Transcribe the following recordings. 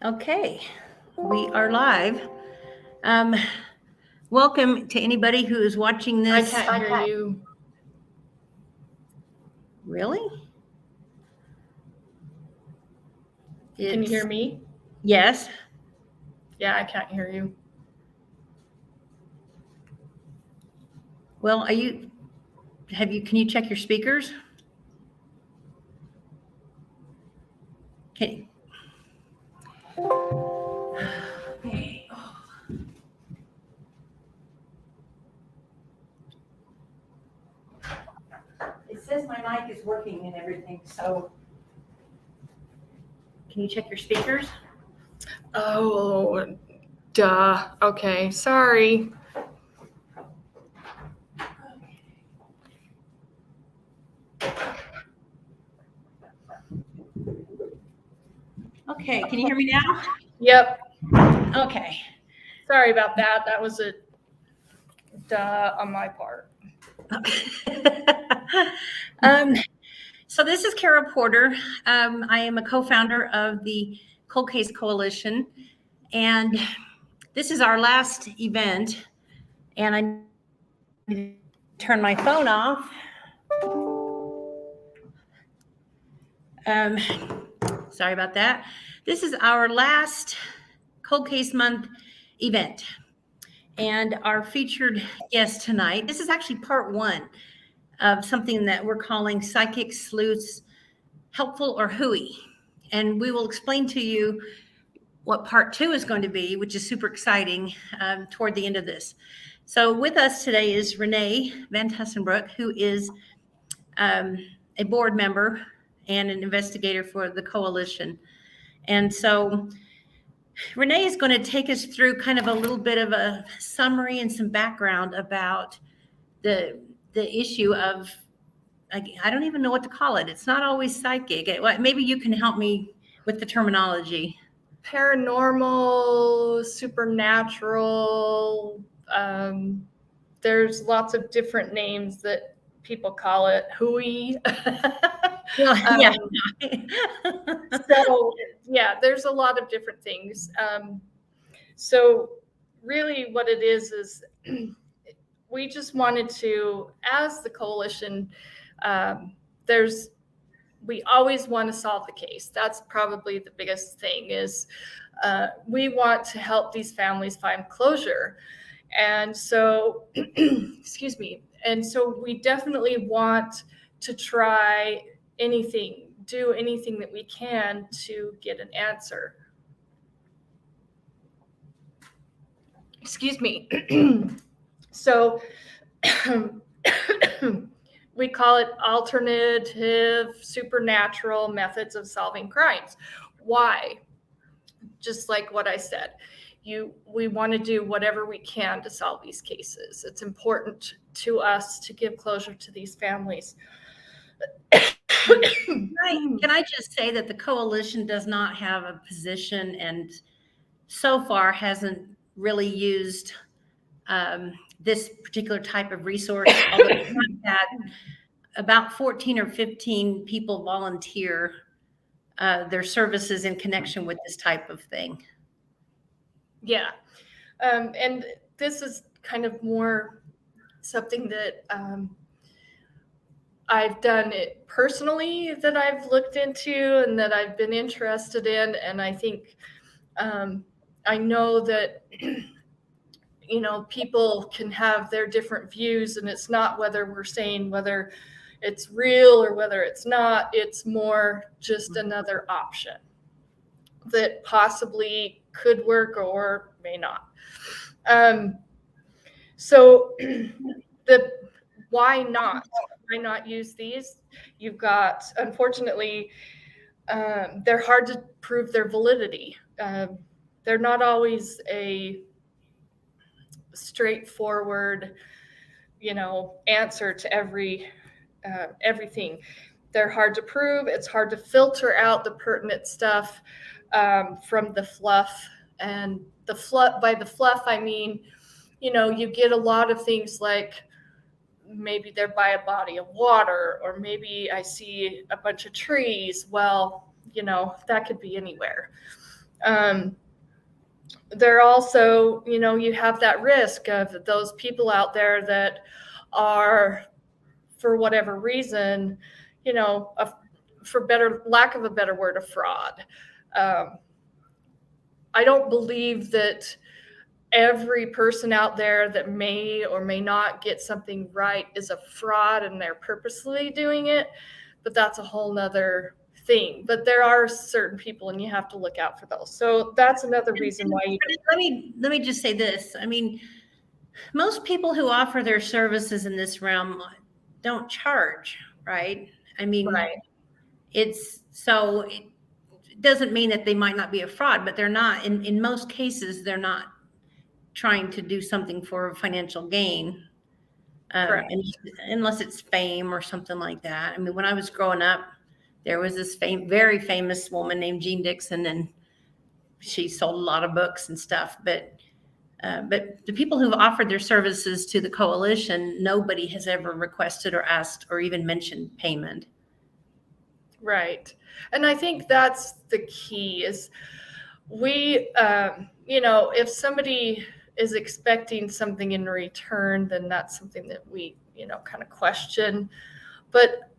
Okay, we are live. Um, Welcome to anybody who is watching I this. can't hear you. Really? Can you hear It's me? yes. Yeah, I can't hear you. Well, are you? Have you? Can you check your speakers? Okay. Okay. It says my mic is working and everything. So, can you check your speakers? Oh, duh. Okay, sorry. Okay. Can you hear me now? Yep. Okay. Sorry about that. That was a duh on my part. um, so this is Kara Porter. I am a co-founder of the Cold Case Coalition, and this is our last event. And I need to turn my phone off. Sorry about that. This is our last Cold Case Month event. And our featured guest tonight, this is actually part one of something that we're calling Psychic Sleuths, Helpful or Hooey. And we will explain to you what part two is going to be, which is super exciting toward the end of this. So with us today is Renee Van Tussenbroek, who is a board member and an investigator for the coalition. And so Renee is going to take us through kind of a little bit of a summary and some background about the issue of, I don't even know what to call it. It's not always psychic. Maybe you can help me with the terminology. Paranormal, supernatural. There's lots of different names that people call it. Hooey. Yeah. So yeah, there's a lot of different things. So really what it is we just wanted to, as the coalition, we always want to solve the case. That's probably the biggest thing is we want to help these families find closure. And so, excuse me. And so we definitely want to try do anything that we can to get an answer. Excuse me. So we call it alternative supernatural methods of solving crimes. Why? Just like what I said, we want to do whatever we can to solve these cases. It's important to us to give closure to these families. Can I just say that the coalition does not have a position and so far hasn't really used this particular type of resource, although we've had about 14 or 15 people volunteer their services in connection with this type of thing. Yeah. And this is kind of more something that I've done it personally, that I've looked into and that I've been interested in. And I think I know that people can have their different views, and it's not whether we're saying whether it's real or whether it's not. It's more just another option that possibly could work or may not. So why not use these? You've got, unfortunately, they're hard to prove their validity. They're not always a straightforward, answer to everything. They're hard to prove. It's hard to filter out the pertinent stuff from the fluff. And by the fluff, I mean, you get a lot of things like maybe they're by a body of water, or maybe I see a bunch of trees. Well, that could be anywhere. There also, you have that risk of those people out there that are, for whatever reason, for lack of a better word, a fraud. I don't believe that every person out there that may or may not get something right is a fraud and they're purposely doing it, but that's a whole nother thing. But there are certain people and you have to look out for those. So that's another reason why you let me just say this. I mean, most people who offer their services in this realm don't charge, right? I mean, right. It doesn't mean that they might not be a fraud, but they're not, in most cases, they're not trying to do something for financial gain. Unless it's fame or something like that. I mean, when I was growing up, there was this very famous woman named Jean Dixon, and she sold a lot of books and stuff. But the people who've offered their services to the coalition, nobody has ever requested or asked or even mentioned payment. Right. And I think that's the key is we, if somebody is expecting something in return, then that's something that we, kind of question. But,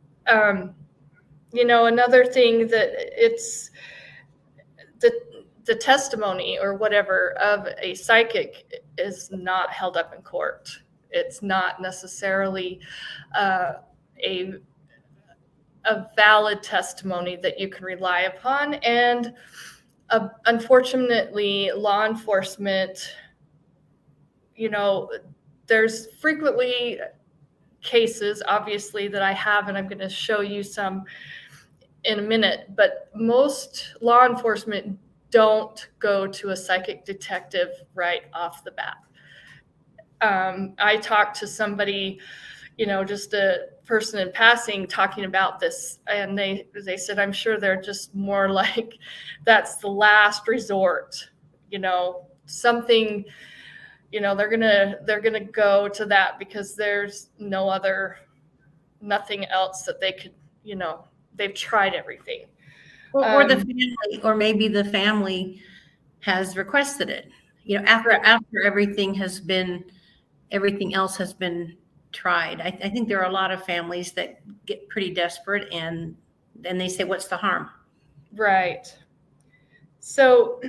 another thing that it's the testimony or whatever of a psychic is not held up in court. It's not necessarily a valid testimony that you can rely upon. And unfortunately, law enforcement, there's frequently cases, obviously, that I have, and I'm going to show you some in a minute, but most law enforcement don't go to a psychic detective right off the bat. I talked to somebody, just a person in passing talking about this, and they said, I'm sure they're just more like that's the last resort, something, they're gonna go to that because there's nothing else that they could, they've tried everything. Or the family, or maybe the family has requested it, after everything else has been tried. I think there are a lot of families that get pretty desperate and then they say, what's the harm? Right. So,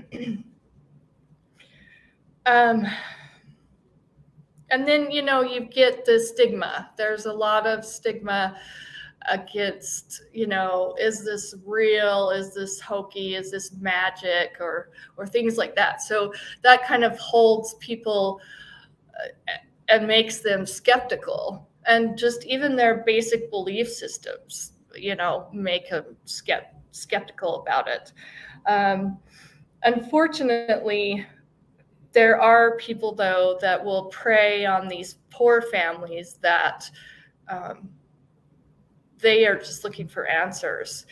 and then, you get the stigma. There's a lot of stigma against, is this real? Is this hokey? Is this magic or things like that? So that kind of holds people and makes them skeptical, and just even their basic belief systems, make them skeptical about it. Unfortunately, there are people, though, that will prey on these poor families that they are just looking for answers.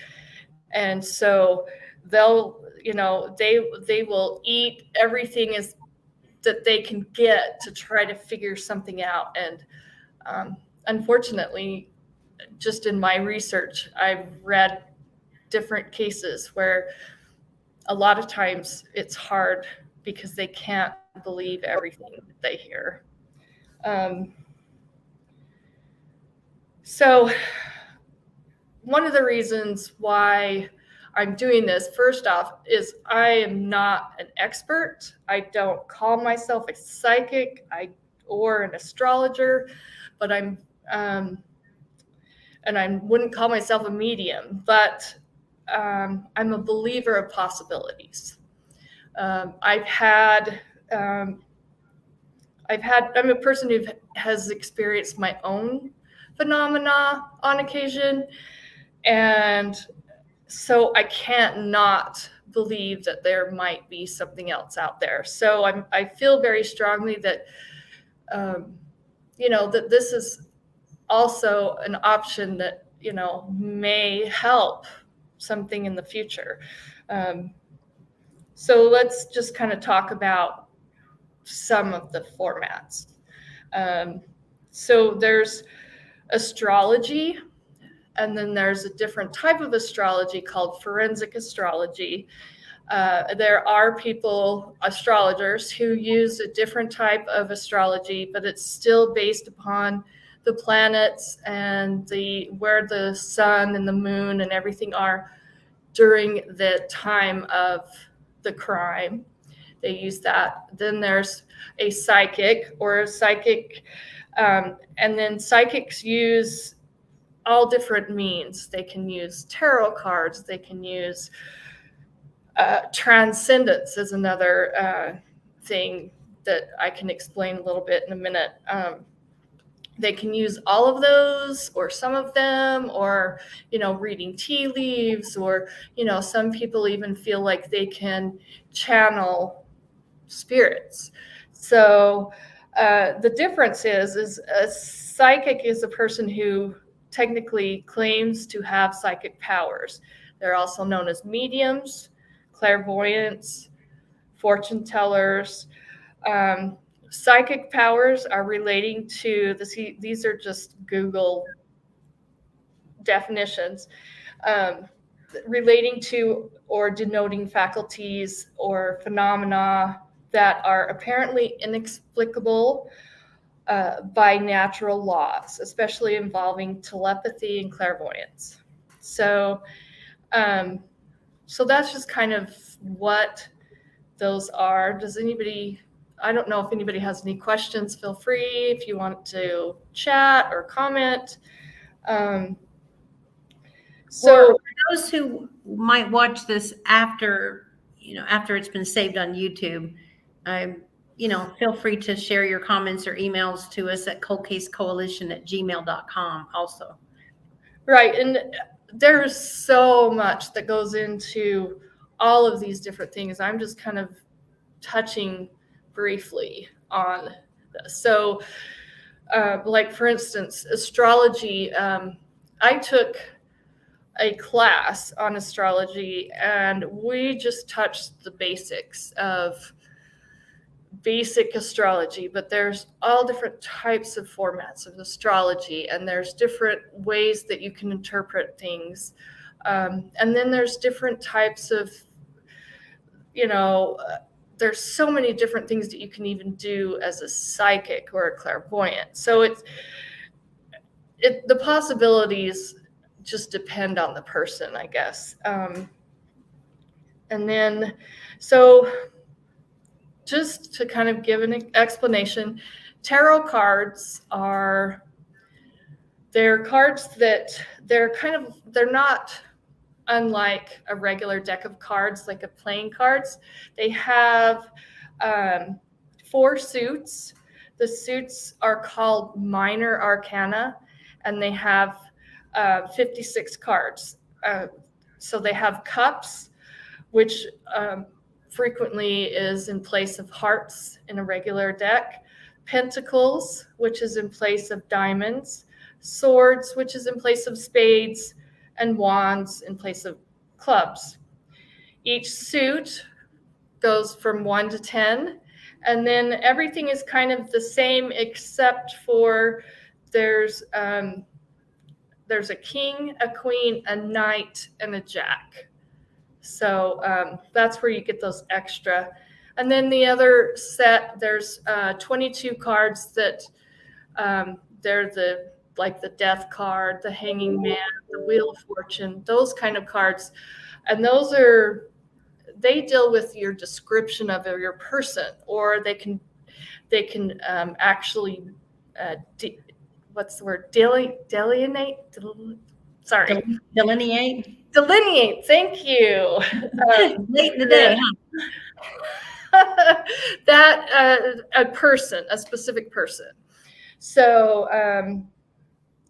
And so they'll, they will eat everything that they can get to try to figure something out. And unfortunately, just in my research, I've read different cases where a lot of times it's hard because they can't believe everything that they hear. So one of the reasons why I'm doing this, first off, is I am not an expert. I don't call myself a psychic or an astrologer, but and I wouldn't call myself a medium, but I'm a believer of possibilities. I'm a person who has experienced my own phenomena on occasion, and so I can't not believe that there might be something else out there. So I feel very strongly that, that this is also an option that, may help something in the future. So let's just kind of talk about some of the formats. So there's astrology, and then there's a different type of astrology called forensic astrology. There are people, astrologers, who use a different type of astrology, but it's still based upon the planets and where the sun and the moon and everything are during the time of the crime. They use that. Then there's a psychic, and then psychics use all different means. They can use tarot cards. They can use transcendence is another thing that I can explain a little bit in a minute. They can use all of those or some of them, or, reading tea leaves, or, some people even feel like they can channel spirits. So the difference is a psychic is a person who technically claims to have psychic powers. They're also known as mediums, clairvoyants, fortune tellers. Psychic powers are relating to these are just Google definitions, relating to or denoting faculties or phenomena that are apparently inexplicable by natural laws, especially involving telepathy and clairvoyance. So that's just kind of what those are. I don't know if anybody has any questions. Feel free if you want to chat or comment. For those who might watch this after it's been saved on YouTube, feel free to share your comments or emails to us at coldcasecoalition@gmail.com also. Right. And there's so much that goes into all of these different things. I'm just kind of touching briefly on this. So, like, for instance, astrology, I took a class on astrology, and we just touched the basics of basic astrology, but there's all different types of formats of astrology, and there's different ways that you can interpret things. And then there's different types of, there's so many different things that you can even do as a psychic or a clairvoyant. So the possibilities just depend on the person, I guess. And then, so just to kind of give an explanation, tarot cards they're cards that they're not unlike a regular deck of cards, like a playing cards. They have 4 suits. The suits are called minor arcana, and they have 56 cards. So they have cups, which frequently is in place of hearts in a regular deck, pentacles, which is in place of diamonds, swords, which is in place of spades, and wands in place of clubs. Each suit goes from 1 to 10, and then everything is kind of the same except for there's a king, a queen, a knight, and a jack. So that's where you get those extra. And then the other set, there's 22 cards that they're the death card, the hanging man, the wheel of fortune, those kind of cards. And they deal with your description of your person, or they can actually what's the word? Delineate. Thank you. Late in the day, huh? That a person, a specific person. So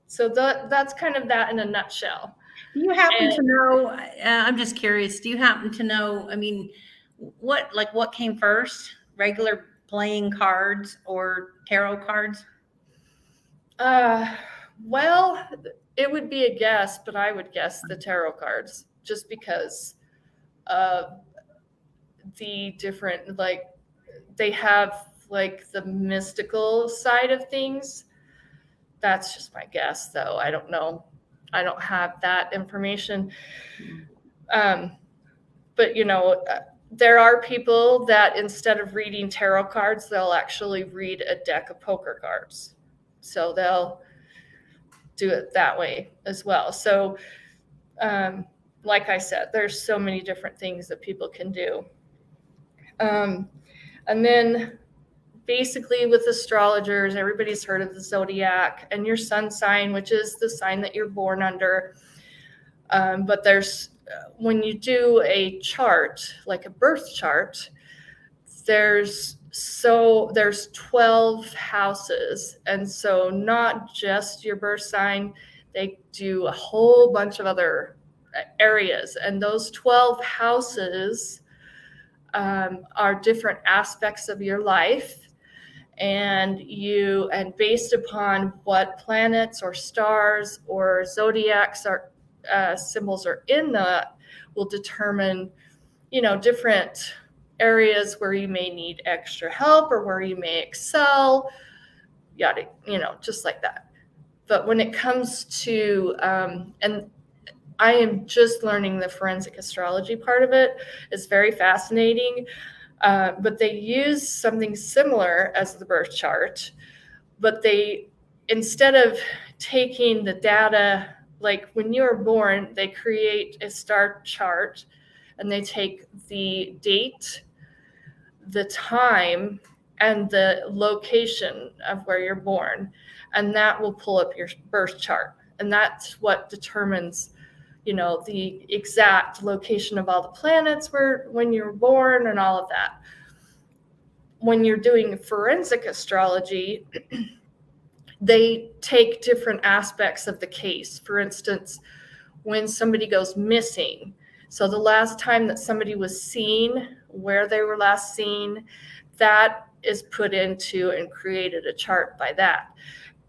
that's kind of that in a nutshell. Do you happen to know? I'm just curious. Do you happen to know? I mean, what came first? Regular playing cards or tarot cards? Well, it would be a guess, but I would guess the tarot cards, just because of the different, they have the mystical side of things. That's just my guess, though. I don't know. I don't have that information. But but there are people that instead of reading tarot cards, they'll actually read a deck of poker cards. So they'll do it that way as well. So like I said, there's so many different things that people can do. And then basically with astrologers, everybody's heard of the zodiac and your sun sign, which is the sign that you're born under. But when you do a chart, like a birth chart, there's 12 houses. And so not just your birth sign, they do a whole bunch of other areas. And those 12 houses are different aspects of your life. And based upon what planets or stars or zodiacs or symbols are in that, will determine, different areas where you may need extra help or where you may excel, yada, just like that. But when it comes to, and I am just learning the forensic astrology part of it, it's very fascinating. But they use something similar as the birth chart, but instead of taking the data, like when you're born, they create a star chart and they take the date, the time, and the location of where you're born, and that will pull up your birth chart. And that's what determines, the exact location of all the planets when you're born and all of that. When you're doing forensic astrology, they take different aspects of the case. For instance, when somebody goes missing, so the last time that somebody was seen, where they were last seen, that is put into and created a chart by that.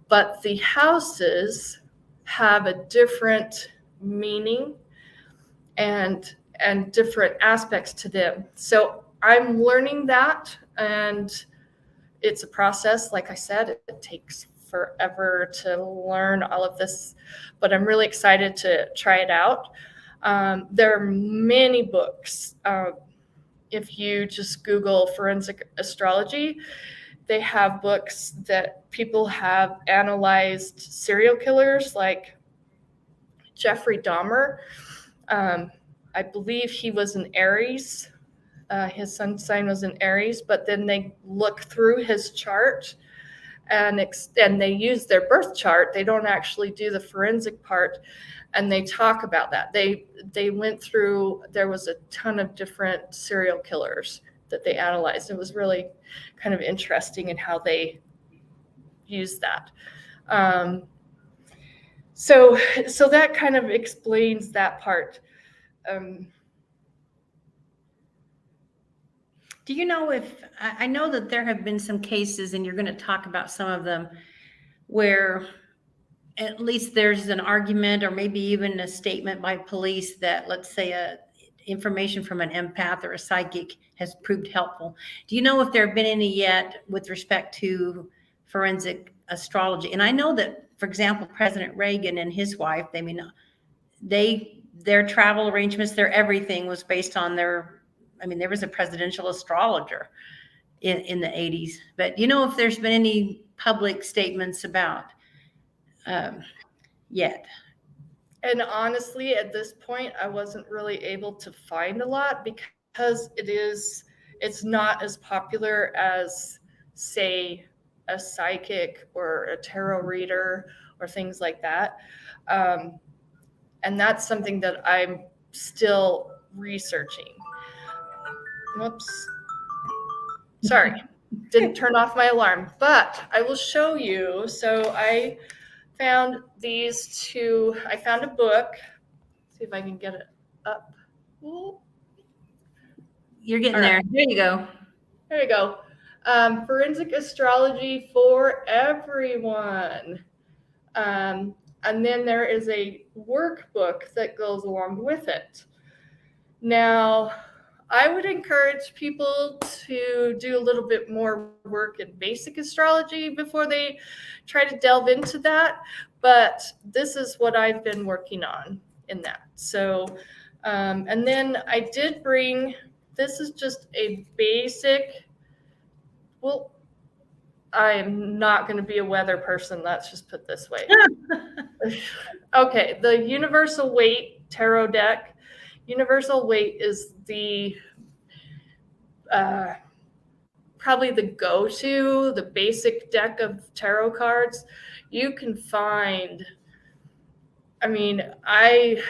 But the houses have a different meaning and different aspects to them. So I'm learning that, and it's a process. Like I said, it takes forever to learn all of this, but I'm really excited to try it out. There are many books. If you just Google forensic astrology, they have books that people have analyzed serial killers like Jeffrey Dahmer. I believe he was an Aries. His sun sign was in Aries, but then they look through his chart and they use their birth chart. They don't actually do the forensic part, and they talk about that. They went through, there was a ton of different serial killers that they analyzed. It was really kind of interesting in how they used that. So that kind of explains that part. Do you know I know that there have been some cases, and you're going to talk about some of them, where at least there's an argument or maybe even a statement by police that, let's say, information from an empath or a psychic has proved helpful. Do you know if there have been any yet with respect to forensic astrology? And I know that, for example, President Reagan and his wife, their travel arrangements, their everything was based on there was a presidential astrologer in the 80s. But do you know if there's been any public statements about yet? And honestly, at this point, I wasn't really able to find a lot because it's not as popular as, say, a psychic or a tarot reader or things like that. And that's something that I'm still researching. Whoops. Sorry, didn't turn off my alarm, but I will show you. So I found these two. I found a book. Let's see if I can get it up. You're getting there. There you go. There you go. Forensic Astrology for Everyone. And then there is a workbook that goes along with it. Now, I would encourage people to do a little bit more work in basic astrology before they try to delve into that. But this is what I've been working on in that. So And then I did bring, this is just a basic, well, I am not going to be a weather person. Let's just put this way. Okay, the Universal Weight Tarot deck. Universal Weight is the probably the go-to, the basic deck of tarot cards. You can find, I mean, I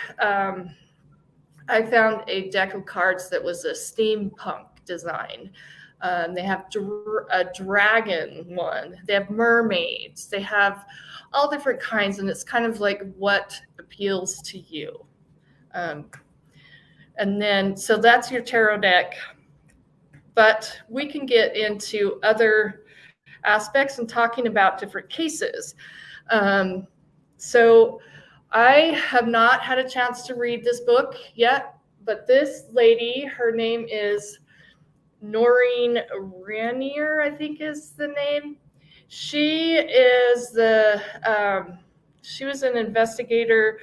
found a deck of cards that was a steampunk design. They have a dragon one. They have mermaids. They have all different kinds, and it's kind of like what appeals to you. And then, so that's your tarot deck. But we can get into other aspects and talking about different cases. So I have not had a chance to read this book yet, but this lady, her name is Noreen Ranier, I think is the name. She is she was an investigator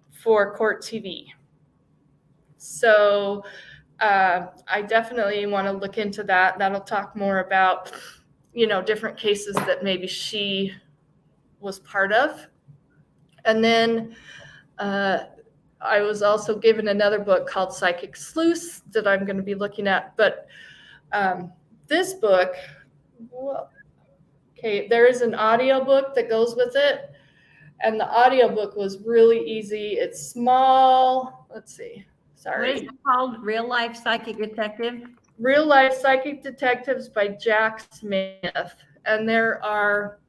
for Court TV. So I definitely want to look into that. That'll talk more about, different cases that maybe she was part of. And then I was also given another book called Psychic Sleuths that I'm going to be looking at. But this book, okay, there is an audiobook that goes with it. And the audiobook was really easy. It's small. Let's see. Sorry. What is it called? Real Life Psychic Detective? Real Life Psychic Detectives by Jack Smith. And there are...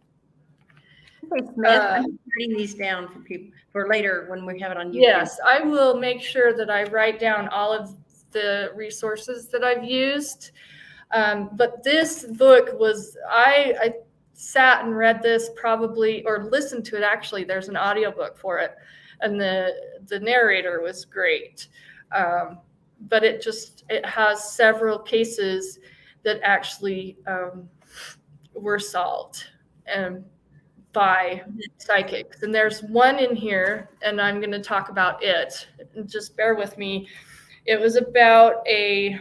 Okay, Smith, I'm writing these down for people for later when we have it on YouTube. Yes, I will make sure that I write down all of the resources that I've used. But this book was, I sat and read this probably, or listened to it actually. There's an audiobook for it. And the narrator was great. But it has several cases that actually were solved by psychics. And there's one in here, and I'm going to talk about it. Just bear with me. It was about a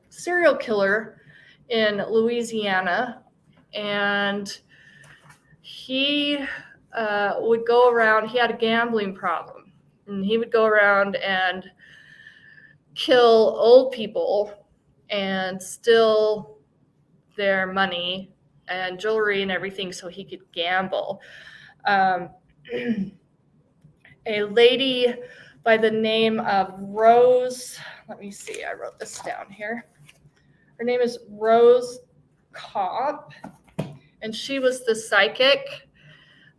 serial killer in Louisiana, and he would go around. He had a gambling problem, and he would go around and kill old people and steal their money and jewelry and everything so he could gamble. A lady by the name of Rose, let me see, I wrote this down here. Her name is Rose Kopp, and she was the psychic.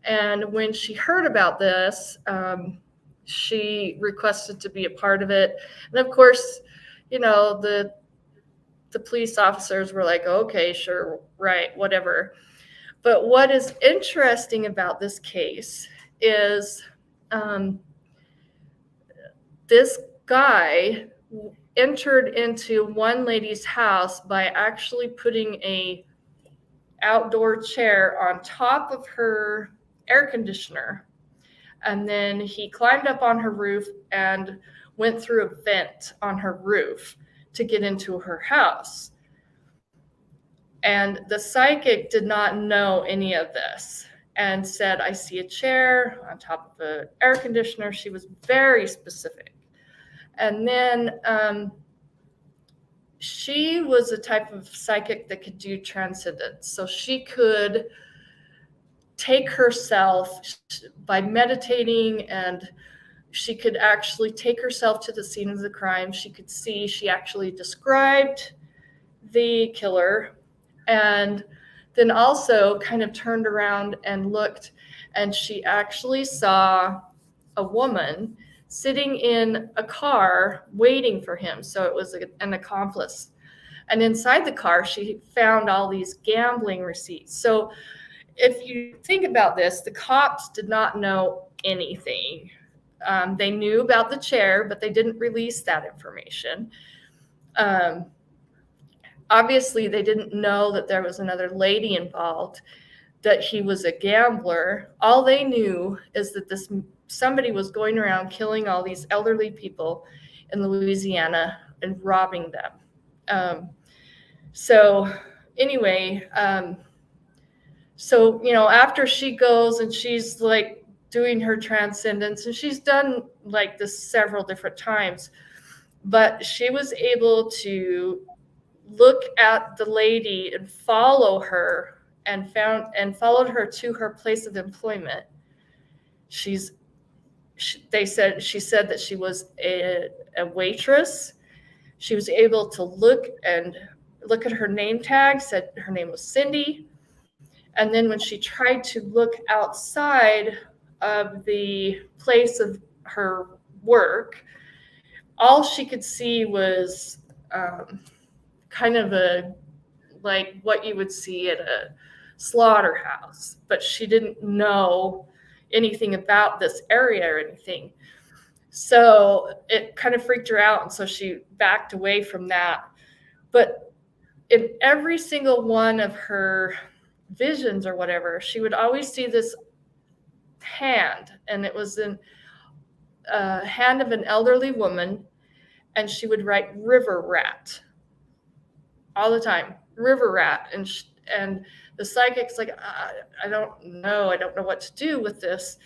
And when she heard about this, she requested to be a part of it. And of course, the police officers were like, okay, sure, right, whatever. But what is interesting about this case is this guy entered into one lady's house by actually putting a outdoor chair on top of her air conditioner. And then he climbed up on her roof and went through a vent on her roof to get into her house. And the psychic did not know any of this and said, I see a chair on top of an air conditioner. She was very specific. And then she was a type of psychic that could do transcendence. So she could take herself by meditating, and she could actually take herself to the scene of the crime. She could see, she actually described the killer, and then also kind of turned around and looked, and she actually saw a woman sitting in a car waiting for him. So it was an accomplice. And inside the car, she found all these gambling receipts. So if you think about this, the cops did not know anything. They knew about the chair, but they didn't release that information. Obviously, they didn't know that there was another lady involved. that he was a gambler. All they knew is that somebody was going around killing all these elderly people in Louisiana and robbing them. So anyway, so after she goes and she's like doing her transcendence, and she's done like this several different times, but she was able to look at the lady and follow her, and followed her to her place of employment. She said that she was a waitress. She was able to look at her name tag, said her name was Cindy. And then when she tried to look outside of the place of her work, all she could see was kind of like what you would see at a slaughterhouse, but she didn't know anything about this area or anything. So it kind of freaked her out, and so she backed away from that. But in every single one of her visions or whatever, she would always see this hand, and it was in a hand of an elderly woman, and she would write river rat all the time, river rat. And the psychic's like, I don't know what to do with this.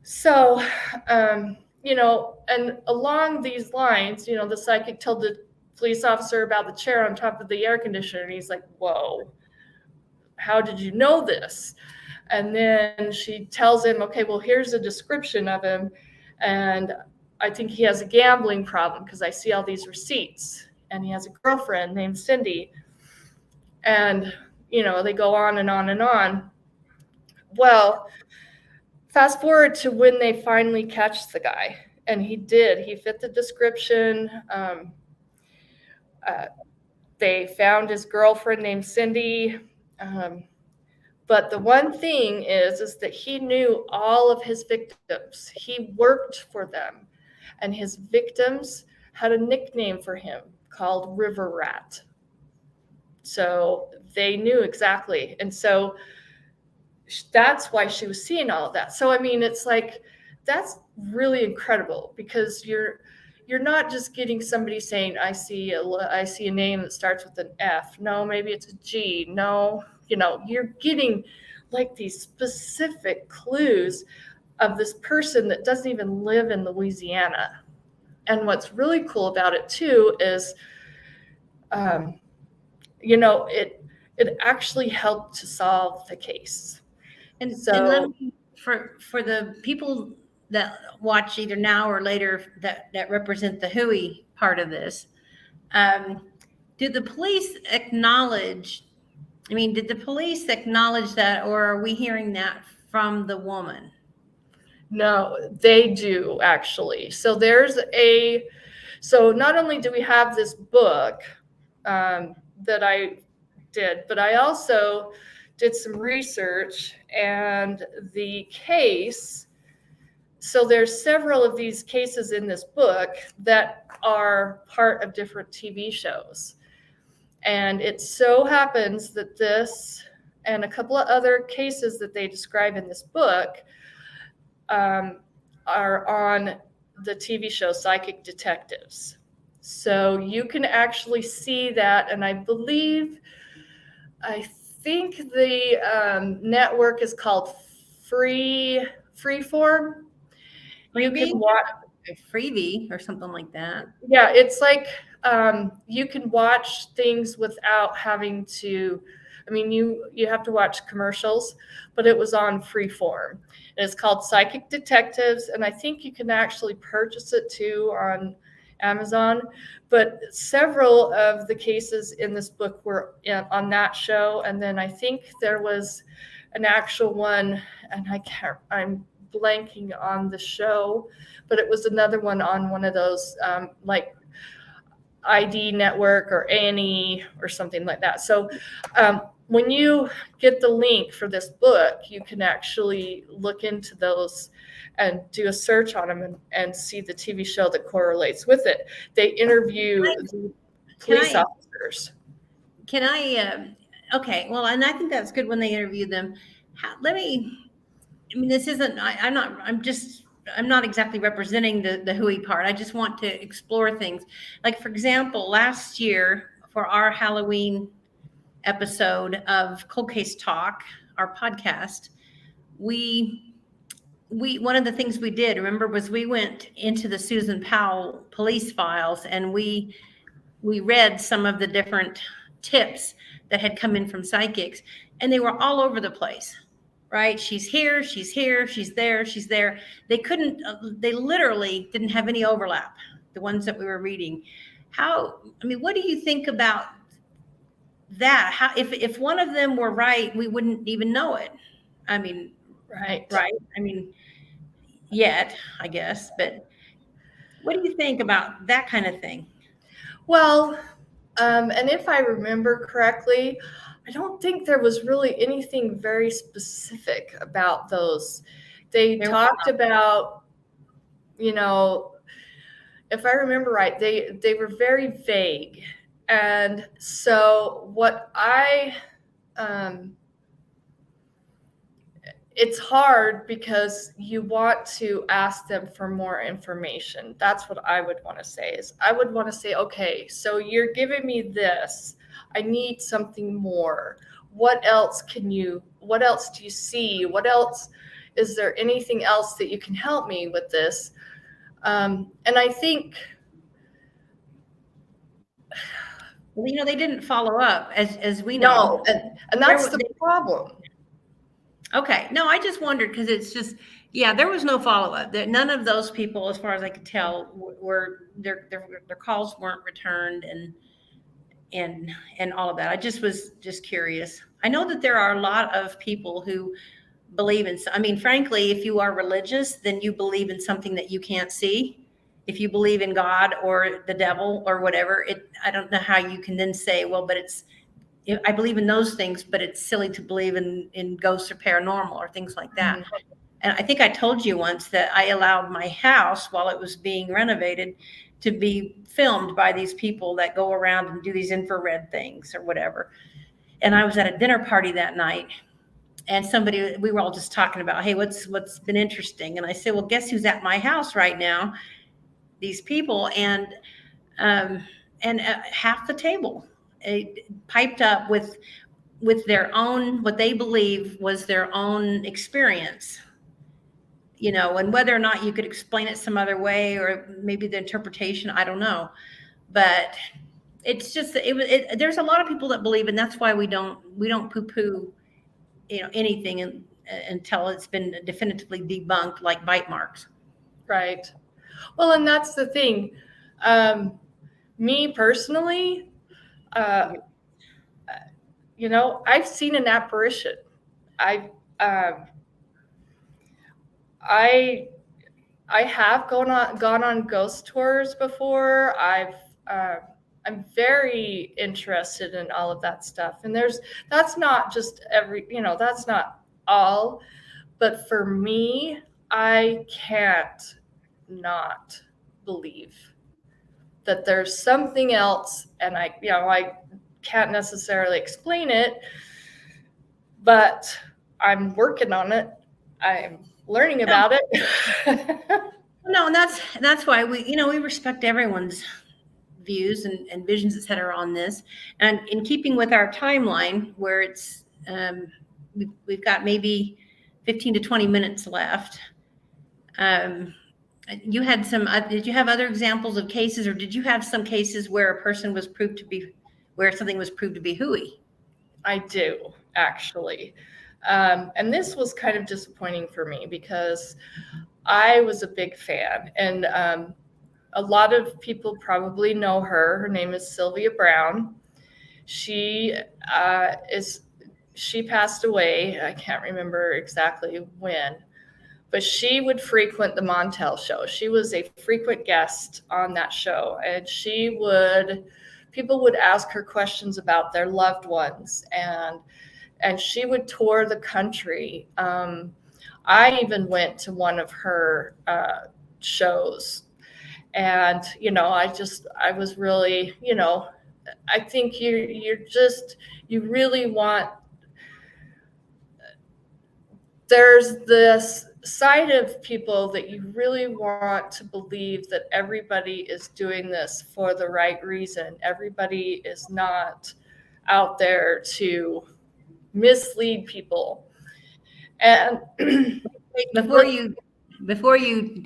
So and along these lines, the psychic told the police officer about the chair on top of the air conditioner, and he's like, whoa, how did you know this? And then she tells him, okay, well, here's a description of him, and I think he has a gambling problem because I see all these receipts, and he has a girlfriend named Cindy. And they go on and on and on. Well, fast forward to when they finally catch the guy, and he fit the description. They found his girlfriend named Cindy. But the one thing is that he knew all of his victims. He worked for them, and his victims had a nickname for him called River Rat. So they knew exactly. And so that's why she was seeing all of that. So, I mean, it's like, that's really incredible, because you're not just getting somebody saying, I see a name that starts with an F. No, maybe it's a G. No, you're getting like these specific clues of this person that doesn't even live in Louisiana. And what's really cool about it too is, it actually helped to solve the case. And let me, for the people that watch either now or later that represent the Hooey part of this, did the police acknowledge that, or are we hearing that from the woman? No, they do actually. So so not only do we have this book that I did, but I also did some research, and the case. So there's several of these cases in this book that are part of different TV shows. And it so happens that this and a couple of other cases that they describe in this book are on the TV show Psychic Detectives. So you can actually see that, and I think the network is called Freeform. You can watch Freebie or something like that. Yeah, it's like you can watch things without having to. I mean, you have to watch commercials, but it was on Freeform. And it's called Psychic Detectives, and I think you can actually purchase it too on Amazon. But several of the cases in this book were on that show, and then I think there was an actual one, and I'm blanking on the show, but it was another one on one of those like ID Network or A&E or something like that. So when you get the link for this book, you can actually look into those and do a search on them and see the TV show that correlates with it. They interview the police officers. Can I Okay, well, and I think that's good when they interview them. This isn't, I'm not exactly representing the Hooey part. I just want to explore things. Like, for example, last year for our Halloween episode of Cold Case Talk, our podcast, one of the things we did, remember, was we went into the Susan Powell police files and we read some of the different tips that had come in from psychics, and they were all over the place, right? She's here, she's there, she's there. They literally didn't have any overlap, the ones that we were reading. What do you think about that? How, if one of them were right, we wouldn't even know it. Right. Yet, I guess, but what do you think about that kind of thing? Well, and if I remember correctly, I don't think there was really anything very specific about those. They talked about, if I remember right, they were very vague. And so it's hard because you want to ask them for more information. That's what I would want to say is I would want to say, okay, so you're giving me this. I need something more. What else do you see? Is there anything else that you can help me with this? And I think, they didn't follow up as we know. No, and that's the problem. Okay. No, I just wondered because it's just, there was no follow-up. None of those people, as far as I could tell, were their calls weren't returned and all of that. I just was curious. I know that there are a lot of people who believe in, frankly, if you are religious, then you believe in something that you can't see. If you believe in God or the devil or whatever, I don't know how you can then say, well, but I believe in those things, but it's silly to believe in ghosts or paranormal or things like that. Mm-hmm. And I think I told you once that I allowed my house while it was being renovated to be filmed by these people that go around and do these infrared things or whatever. And I was at a dinner party that night and we were all just talking about, hey, what's been interesting? And I said, well, guess who's at my house right now? These people. And half the table piped up with their own, what they believe was their own experience, and whether or not you could explain it some other way or maybe the interpretation, I don't know. But it's just, there's a lot of people that believe, and that's why we don't poo-poo, anything until it's been definitively debunked, like bite marks. Right. Well, and that's the thing. Me personally, I've seen an apparition. I have gone on ghost tours before. I'm very interested in all of that stuff. And that's not just that's not all, but for me, I can't not believe that there's something else, and I can't necessarily explain it, but I'm working on it. I'm learning about it. No, and that's why we respect everyone's views and visions, etc. on this. And in keeping with our timeline, where it's we've got maybe 15 to 20 minutes left. You had did you have other examples of cases, or did you have some cases where something was proved to be Hooey? I do, actually. And this was kind of disappointing for me because I was a big fan. And a lot of people probably know her. Her name is Sylvia Brown. She passed away. I can't remember exactly when. But she would frequent the Montel show. She was a frequent guest on that show. And people would ask her questions about their loved ones. And she would tour the country. I even went to one of her shows. And, I was really, I think you really want, there's this side of people that you really want to believe that everybody is doing this for the right reason. Everybody is not out there to mislead people. And Before you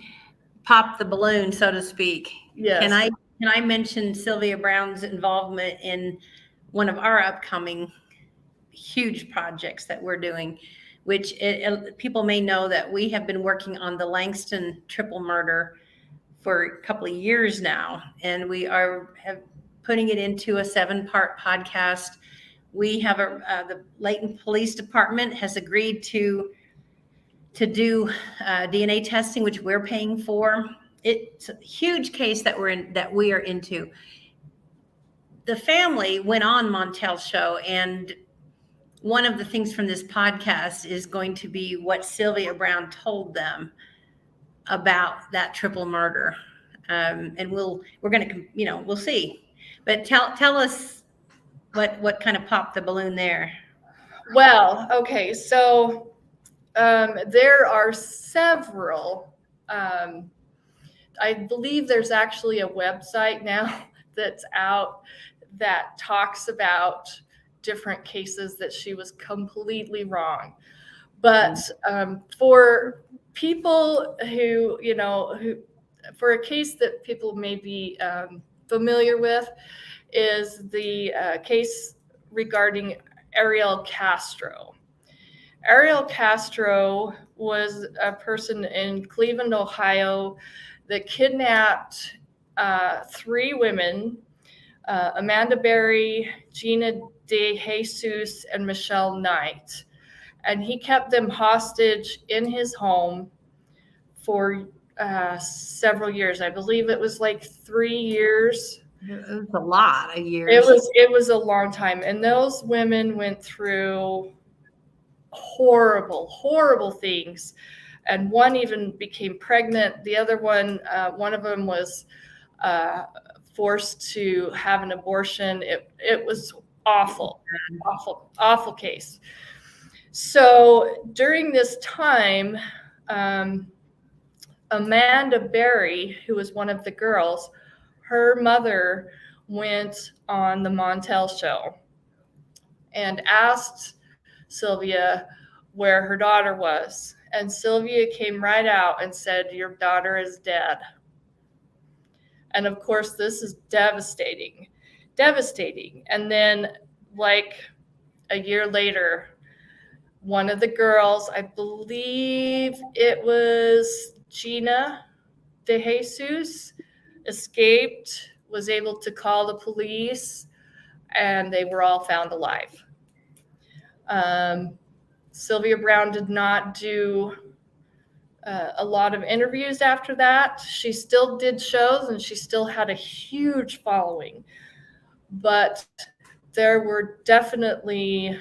pop the balloon, so to speak, yes, can I mention Sylvia Brown's involvement in one of our upcoming huge projects that we're doing, which people may know that we have been working on the Langston triple murder for a couple of years now, and we have putting it into a 7-part podcast. We have the Layton Police Department has agreed to do DNA testing, which we're paying for. It's a huge case that we are into. The family went on Montel's show, and one of the things from this podcast is going to be what Sylvia Brown told them about that triple murder. And we're going to, we'll see. But tell us what kind of popped the balloon there. Well, okay, so there are several. I believe there's actually a website now that's out that talks about different cases that she was completely wrong. But for people who, for a case that people may be familiar with, is the case regarding Ariel Castro. Ariel Castro was a person in Cleveland, Ohio, that kidnapped 3 women, Amanda Berry, Gina De Jesus, and Michelle Knight. And he kept them hostage in his home for several years. I believe it was like 3 years. It was a lot of years. It was a long time. And those women went through horrible things. And one even became pregnant. The other one of them was forced to have an abortion. It was awful case. So during this time, Amanda Berry, who was one of the girls, her mother went on the Montel show and asked Sylvia where her daughter was. And Sylvia came right out and said, "Your daughter is dead." And of course, this is devastating. And then, like a year later, one of the girls, I believe it was Gina De Jesus, escaped, was able to call the police, and they were all found alive. Sylvia Brown did not do a lot of interviews after that. She still did shows, and she still had a huge following. But there were definitely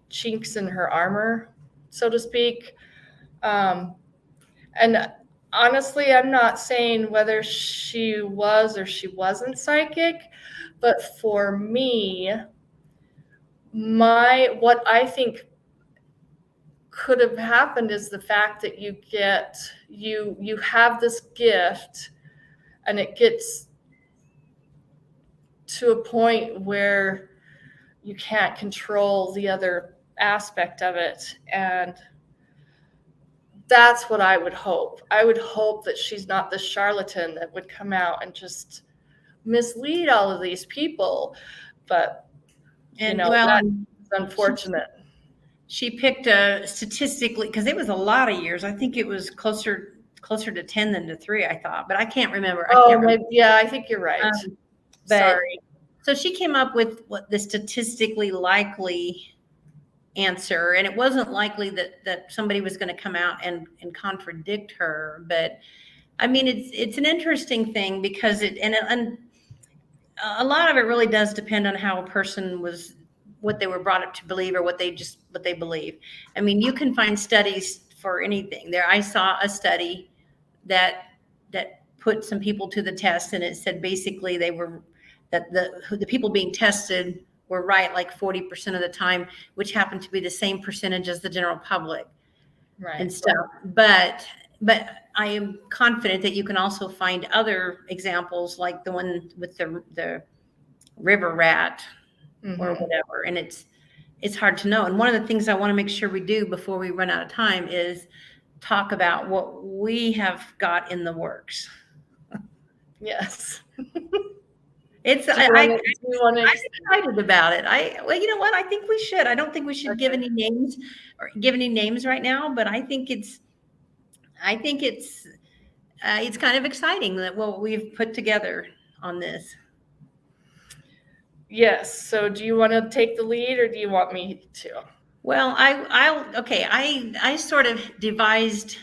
chinks in her armor, so to speak. And honestly, I'm not saying whether she was or she wasn't psychic, but for me, what I think could have happened is the fact that you have this gift, and it gets to a point where you can't control the other aspect of it. And that's what I would hope. I would hope that she's not the charlatan that would come out and just mislead all of these people. But, that's unfortunate. She picked statistically, because it was a lot of years. I think it was closer to 10 than to 3, I thought, but I can't remember. Yeah, I think you're right. Sorry. So she came up with what the statistically likely answer, and it wasn't likely that somebody was going to come out and contradict her. But I mean, it's an interesting thing because and a lot of it really does depend on how a person what they were brought up to believe, or what they believe. I mean, you can find studies for anything. I saw a study that put some people to the test, and it said basically that the people being tested were right like 40% of the time, which happened to be the same percentage as the general public and stuff. But I am confident that you can also find other examples like the one with the river rat or whatever. And it's hard to know. And one of the things I want to make sure we do before we run out of time is talk about what we have got in the works. Yes. I'm excited about it. Well, you know what? I think we should. I don't think we should give any names right now, but I think it's kind of exciting that what we've put together on this. Yes. So do you want to take the lead or do you want me to? Well, I sort of devised,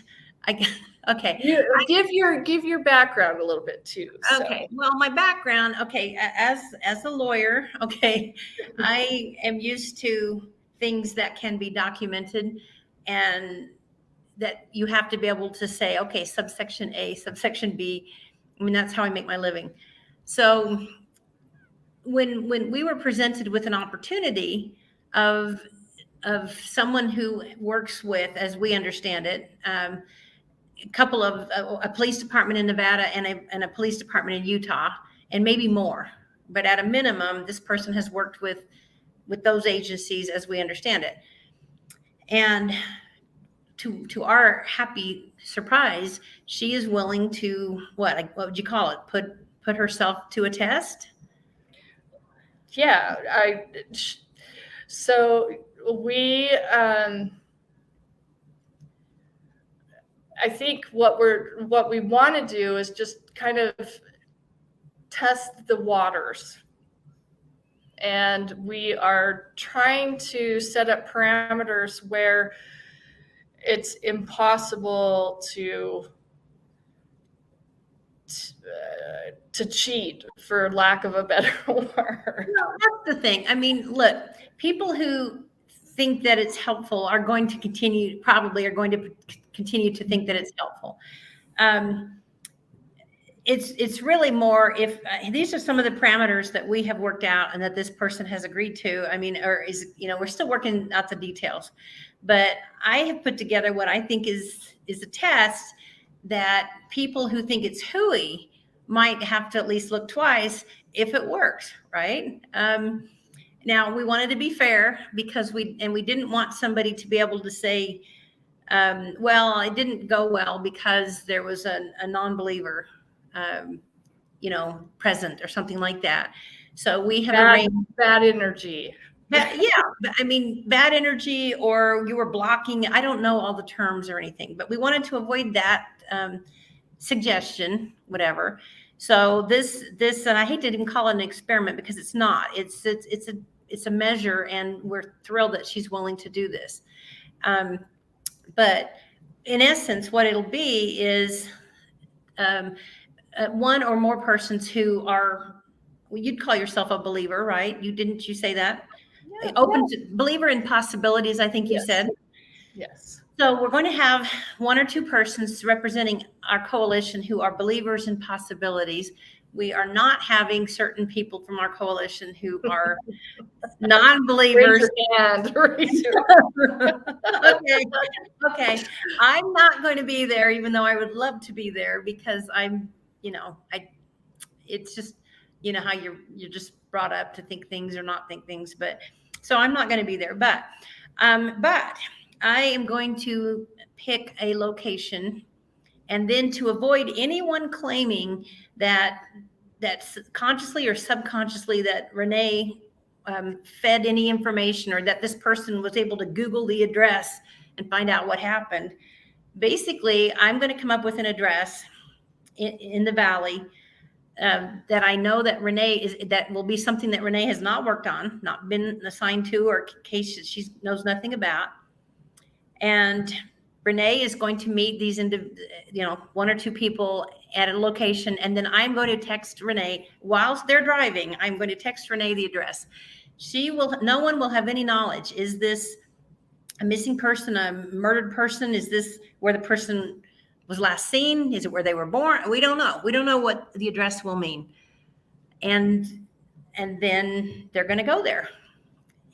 okay. Give your background a little bit too. So. Okay. Well, my background, okay, as a lawyer, okay, I am used to things that can be documented and that you have to be able to say, okay, subsection A, subsection B. I mean, that's how I make my living. So when we were presented with an opportunity of someone who works with, as we understand it, a couple of a police department in Nevada and a police department in Utah, and maybe more. But at a minimum, this person has worked with those agencies, as we understand it. And to our happy surprise, she is willing to what would you call it? Put herself to a test. Yeah, so we I think what we want to do is just kind of test the waters. And we are trying to set up parameters where it's impossible to cheat, for lack of a better word. No, that's the thing. I mean, look, people who think that it's helpful are going to continue to think that it's helpful. It's really more if these are some of the parameters that we have worked out and that this person has agreed to. I mean, or is, we're still working out the details, but I have put together what I think is a test that people who think it's hooey might have to at least look twice if it works, right? Now we wanted to be fair because we didn't want somebody to be able to say, well, it didn't go well because there was a non-believer, present or something like that. So we have arranged bad energy. Yeah, I mean, bad energy, or you were blocking. I don't know all the terms or anything, but we wanted to avoid that suggestion, whatever. So this, and I hate to even call it an experiment because it's not. It's a measure, and we're thrilled that she's willing to do this. But in essence, what it'll be is one or more persons who are, well, you'd call yourself a believer, right? Didn't you say that? Yeah, open to believer in possibilities, I think you said. Yes. So we're going to have one or two persons representing our coalition who are believers in possibilities. We are not having certain people from our coalition who are non-believers. Raise your hand. Okay. I'm not going to be there, even though I would love to be there, because I'm, it's just, how you're just brought up to think things or not think things. But so I'm not going to be there, but I am going to pick a location, and then to avoid anyone claiming that consciously or subconsciously that Renee fed any information, or that this person was able to Google the address and find out what happened. Basically, I'm going to come up with an address in the Valley that I know that that will be something that Renee has not worked on, not been assigned to, or case she knows nothing about. And Renee is going to meet these, one or two people at a location. And then I'm going to text Renee whilst they're driving. I'm going to text Renee the address. No one will have any knowledge. Is this a missing person, a murdered person? Is this where the person was last seen? Is it where they were born? We don't know. We don't know what the address will mean. And and then they're going to go there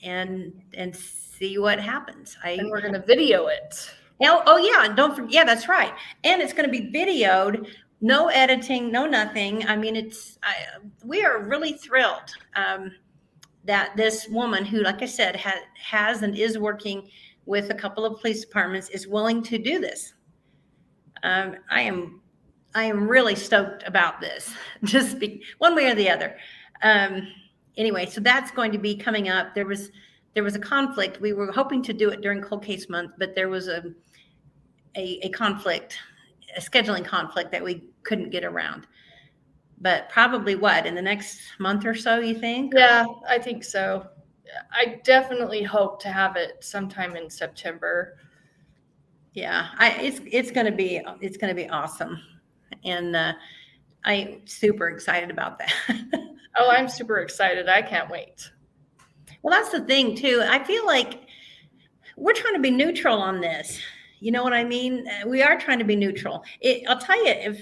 and see what happens. And we're going to video it. Oh yeah, and don't forget. Yeah, that's right. And it's going to be videoed. No editing, no nothing. I mean, we are really thrilled that this woman, who, like I said, has and is working with a couple of police departments, is willing to do this. I am really stoked about this. Just one way or the other. Anyway, so that's going to be coming up. There was a conflict. We were hoping to do it during Cold Case Month, but there was a conflict, a scheduling conflict that we couldn't get around. But probably in the next month or so, you think? Yeah, I think so. I definitely hope to have it sometime in September. Yeah, it's going to be awesome, and I'm super excited about that. Oh, I'm super excited. I can't wait. Well, that's the thing too. I feel like we're trying to be neutral on this. You know what I mean? We are trying to be neutral. I'll tell you,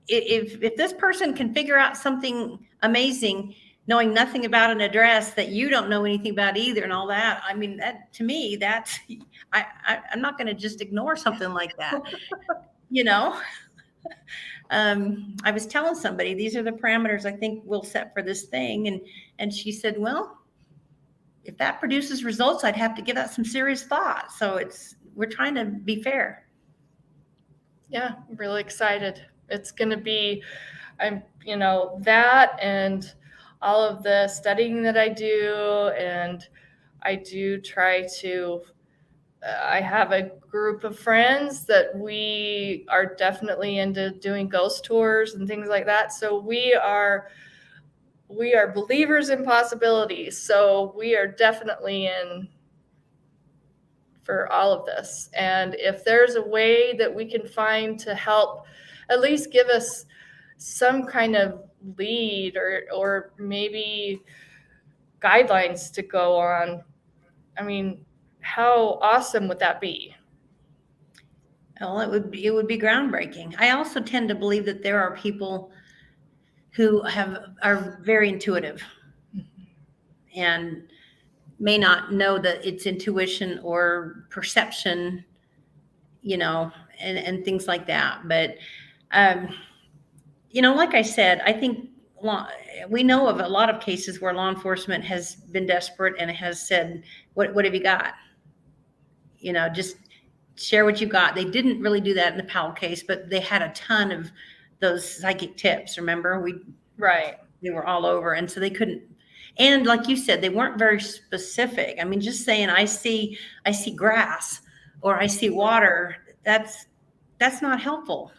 if this person can figure out something amazing, knowing nothing about an address that you don't know anything about either, and all that, I mean, that to me, I'm not going to just ignore something like that. You know, I was telling somebody these are the parameters I think we'll set for this thing, and she said, well, if that produces results, I'd have to give that some serious thought. So we're trying to be fair. Yeah, I'm really excited. It's going to be, that and all of the studying that I do. And I do try to, I have a group of friends that we are definitely into doing ghost tours and things like that. So we are believers in possibilities. So we are definitely in for all of this. And if there's a way that we can find to help at least give us some kind of lead or maybe guidelines to go on, I mean, how awesome would that be? Well, it would be groundbreaking. I also tend to believe that there are people who are very intuitive and may not know that it's intuition or perception, and things like that. But, like I said, I think we know of a lot of cases where law enforcement has been desperate and has said, what have you got? Just share what you got. They didn't really do that in the Powell case, but they had a ton of those psychic tips. Remember, they were all over. And so they couldn't, and like you said, they weren't very specific. I mean, just saying, I see grass or I see water, that's not helpful.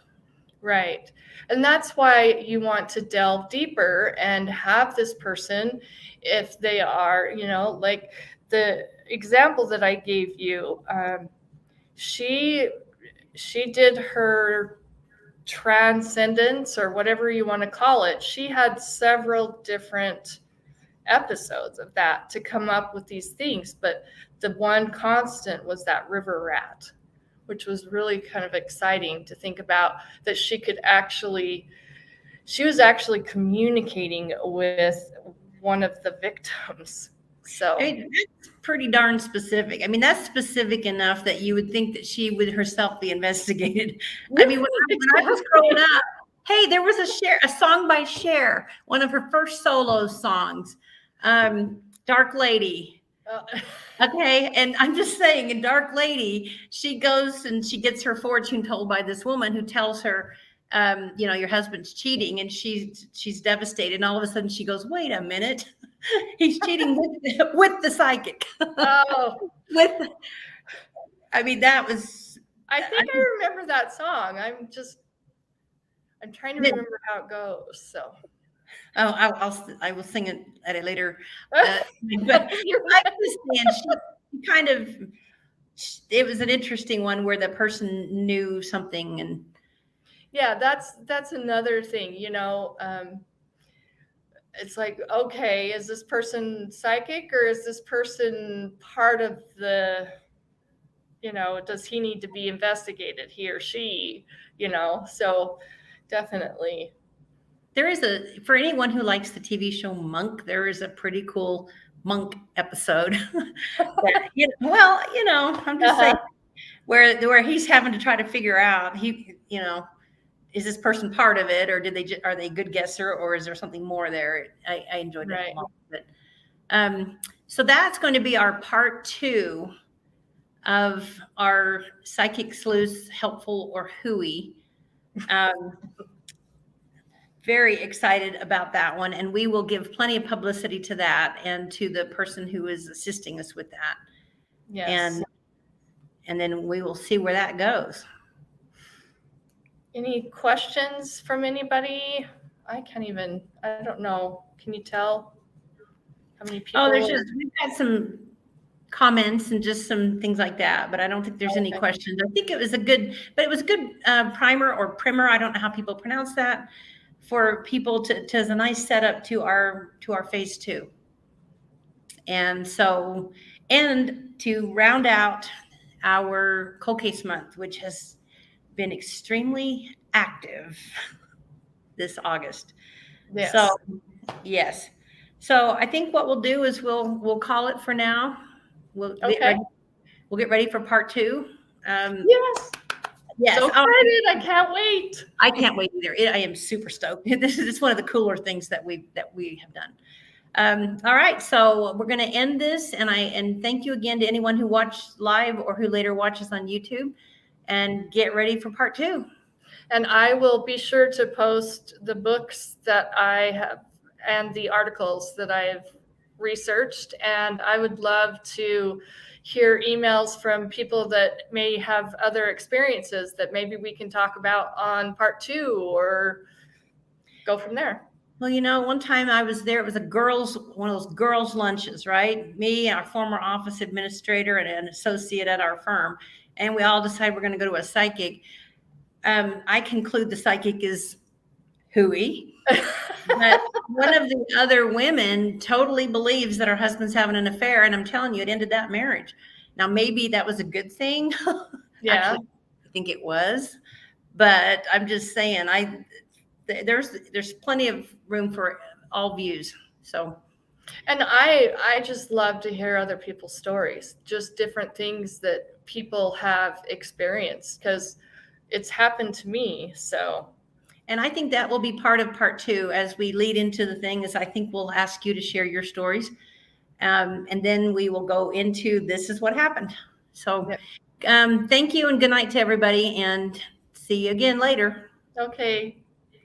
Right. And that's why you want to delve deeper and have this person, if they are, like the example that I gave you, she did her transcendence or whatever you want to call it. She had several different episodes of that to come up with these things. But the one constant was that river rat, which was really kind of exciting to think about, that she was actually communicating with one of the victims. So that's pretty darn specific. I mean, that's specific enough that you would think that she would herself be investigated. I mean, when I was growing up, hey, there was a song by Cher, one of her first solo songs, Dark Lady. Okay. And I'm just saying, in Dark Lady, she goes and she gets her fortune told by this woman who tells her, your husband's cheating, and she's devastated. And all of a sudden she goes, wait a minute. He's cheating with the psychic. Oh, I mean, that was. I think I remember that song. I'm trying to remember how it goes. So. Oh, I will sing it at a later. But I understand she kind of. It was an interesting one where the person knew something, and. Yeah, that's another thing. It's like, okay, is this person psychic or is this person part of the, does he need to be investigated, he or she, so definitely. There is for anyone who likes the TV show Monk, there is a pretty cool Monk episode. I'm just saying where he's having to try to figure out is this person part of it, or are they a good guesser, or is there something more there? I enjoyed it a lot. But so that's going to be our part 2 of our Psychic Sleuths, Helpful or Hooey. Very excited about that one, and we will give plenty of publicity to that and to the person who is assisting us with that. Yes. And then we will see where that goes. Any questions from anybody? I don't know. Can you tell how many people? Oh, we've had some comments and just some things like that, but I don't think there's any questions. I think it was a good primer or primer. I don't know how people pronounce that, for people to as a nice setup to our phase 2. And so, and to round out our cold case month, which has been extremely active this August. Yes. So, yes. So I think what we'll do is we'll call it for now. We'll get ready for part 2. Yes. So excited! I can't wait. I can't wait either. I am super stoked. This is one of the cooler things that we have done. All right, so we're going to end this, and thank you again to anyone who watched live or who later watches on YouTube, and get ready for part 2. And I will be sure to post the books that I have and the articles that I've researched, and I would love to hear emails from people that may have other experiences that maybe we can talk about on part 2 or go from there. Well, one time I was there, it was one of those girls' lunches, right? Me, our former office administrator, and an associate at our firm, and we all decided we're going to go to a psychic. I conclude the psychic is Hooey. But one of the other women totally believes that her husband's having an affair, and I'm telling you, it ended that marriage. Now, maybe that was a good thing. Yeah, actually, I think it was, but I'm just saying, there's plenty of room for all views. So, and I just love to hear other people's stories, just different things that people have experienced, because it's happened to me. So. And I think that will be part of part 2 as we lead into the thing. Is I think we'll ask you to share your stories, and then we will go into this is what happened. So, thank you and good night to everybody, and see you again later. Okay.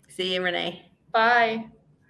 See you, Renee. Bye.